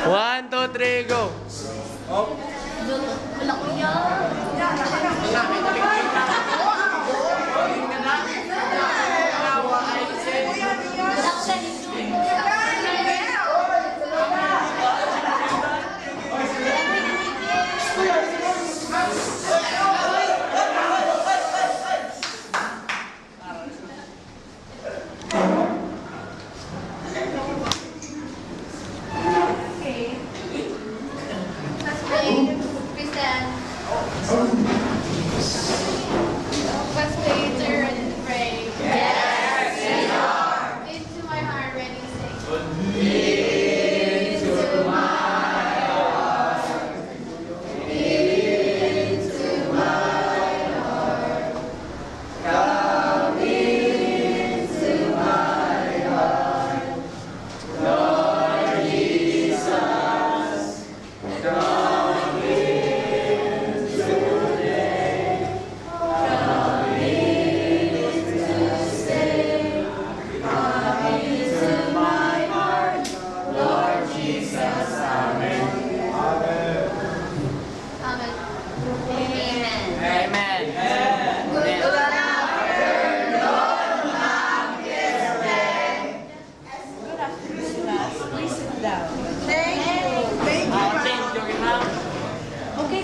1, 2, 3, go! Wala ko yan.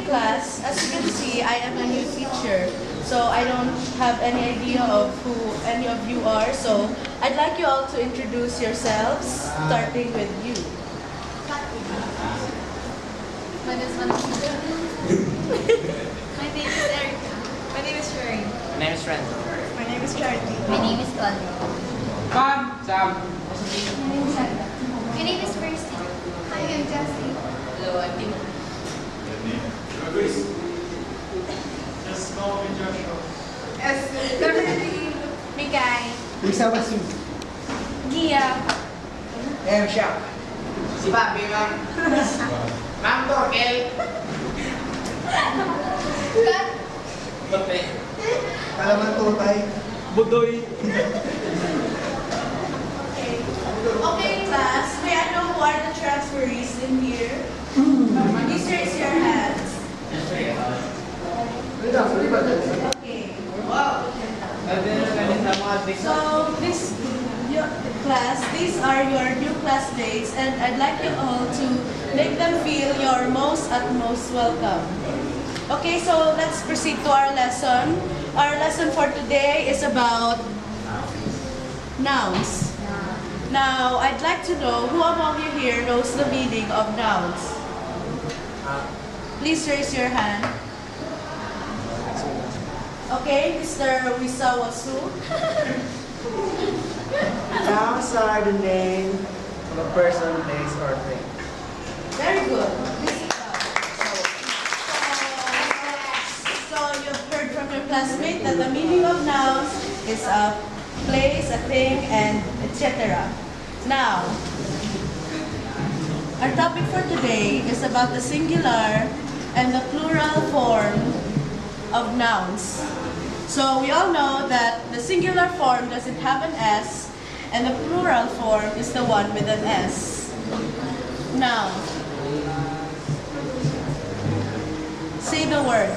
Class, as you can see, I am a new teacher, so I don't have any idea of who any of you are. So I'd like you all to introduce yourselves, starting with you. My name is Erica. My name is Sherry. My name is Renzo. My name is Charity. My name is Connie. Sam. My name is Percy. Hi, I'm Jessie. Hello, I'm Timo. Just call me Joshua. Migay. Lisa Wasu. Gia. Siya. Si Papi, ma'am. Ma'am Torkel. Bape. Kalaman Tutay. Budoy. Okay, class, may I know who are the transferees in here? Please raise your hands. Okay. Wow. So, class, these are your new classmates, and I'd like you all to make them feel your utmost welcome. Okay, so let's proceed to our lesson. Our lesson for today is about nouns. Now, I'd like to know who among you here knows the meaning of nouns. Please raise your hand. Okay, Mr. Wisawasu. Nouns are the name of a person, place, or thing. Very good. So you've heard from your classmate that the meaning of nouns is a place, a thing, and etc. Now, our topic for today is about the singular and the plural form of nouns. So we all know that the singular form doesn't have an S, and the plural form is the one with an S. Now, say the word.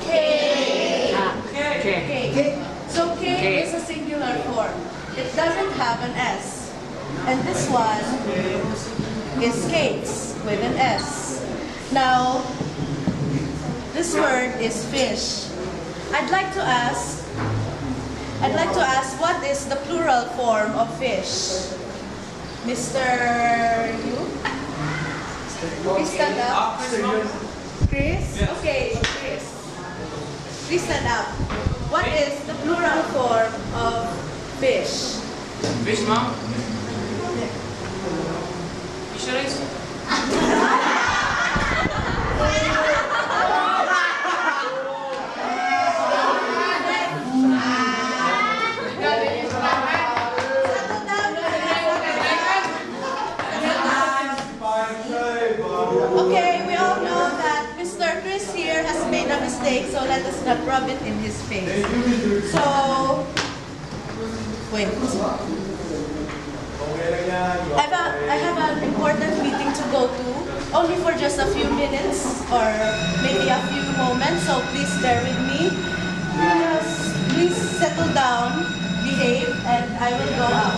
K. K. So K is a singular form. It doesn't have an S. And this one is skates with an S. Now, this word is fish. I'd like to ask, what is the plural form of fish? Mr. You? Please stand up. Chris? Okay, Chris. Please stand up. What is the plural form of fish? Fish, ma'am. Fisheries. Okay, we all know that Mr. Chris here has made a mistake, so let us not rub it in his face. So, wait. I have an important meeting to go to. only for just a few minutes or maybe a few moments, so please bear with me. Just please settle down, behave, and I will go out.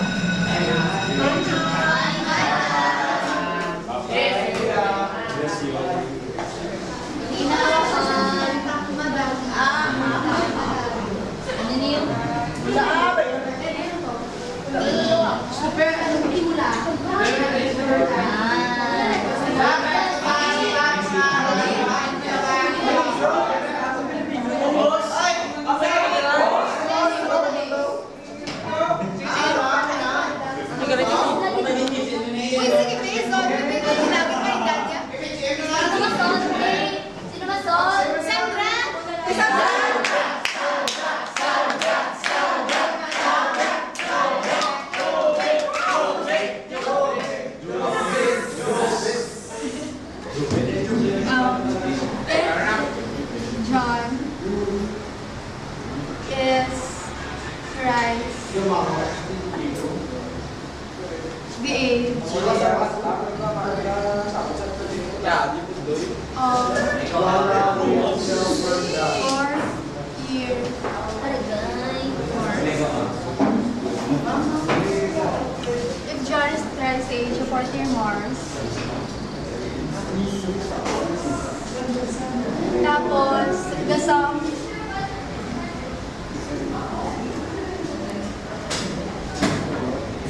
John is Christ. The age of 4 years. If John is Christ's age of 40 or more, tapos the sum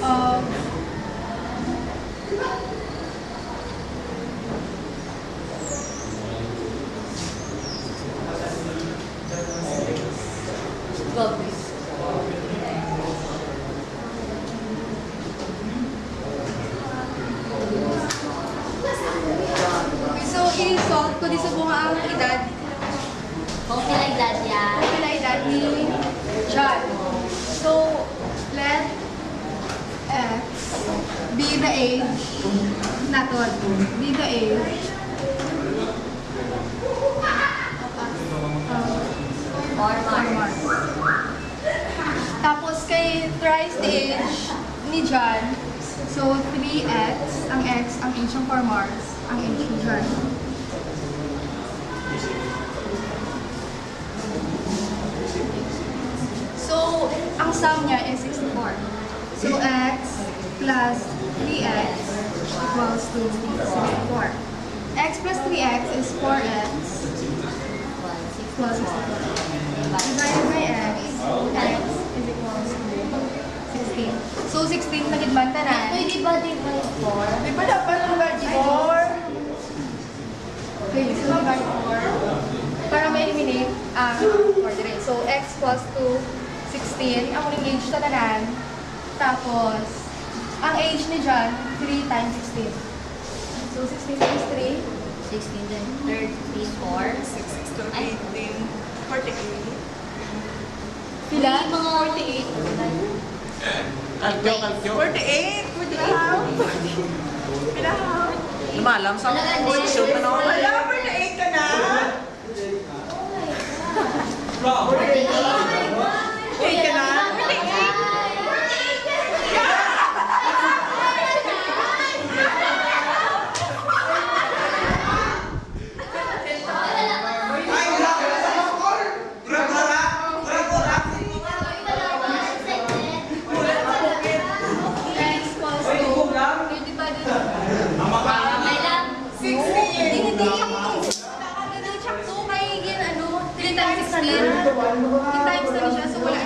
of so i-solve ko di sa bunga ang edad. Okay like that, yeah. Okay na edad ni John. So, let X be the age, not what, be the age Or Mars. Tapos kay thrice the age ni John, so 3x, ang x, ang age ng 4 Mars, ang age ni John. So, ang sum niya is 64. So, x plus 3x equals to 64. X plus 3x is 4x plus 64. Divided by x is equals to 16. So, 16 na gidman tanan. Uy, di ba divide 4? Di ba dapat divide 4? Okay, so divide 4 para ma-eliminate ang coordinate. So, x plus 2, 16. Ang uling age na tanan. Tapos, ang age ni John, 3 times 16. So, 16 times 3. 16 then 34. 6 to 18, 48. Pila? Uy, mga 48. Kalkyo. 48! 48! Pinahaw! Lumalam sa position na naman. Wala, 48 ka na! 48 ka na? X plus 2. Yung divided. May lang. 60 years! Hindi check 2 kay gin ano, 3 times 16. 3 times na siya, so wala.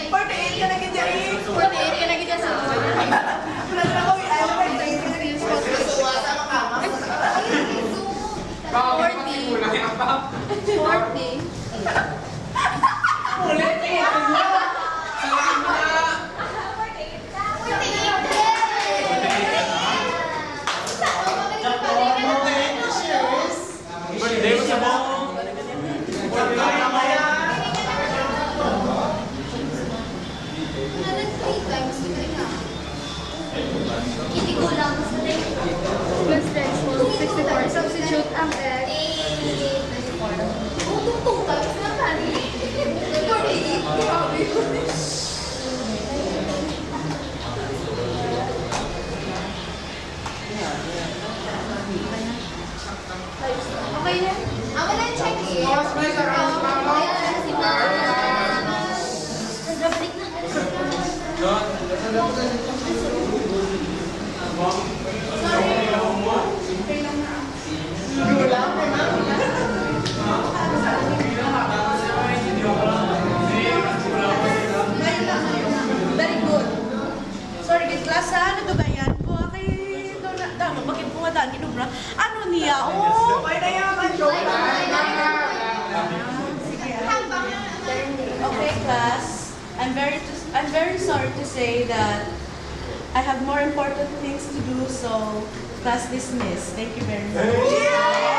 48 ka na ka dyan! 48 ka na gid sa Wala na ako, alam mo, 16 plus 40. 40. Birthday mo sa buong. Hindi ko lang. Gusto rin. Plus x equals 64. Substitute ang x. 48. Grabe. Okay na? Ako na check eh. Ayan, si Mama. Balik na. Very good. Sorry, good class ha? Nagabayan ko. Kay dama, bakit po nga ginubra? Ano niya? Oh! Okay, class. I'm very sorry to say that I have more important things to do, so class dismissed. Thank you very much.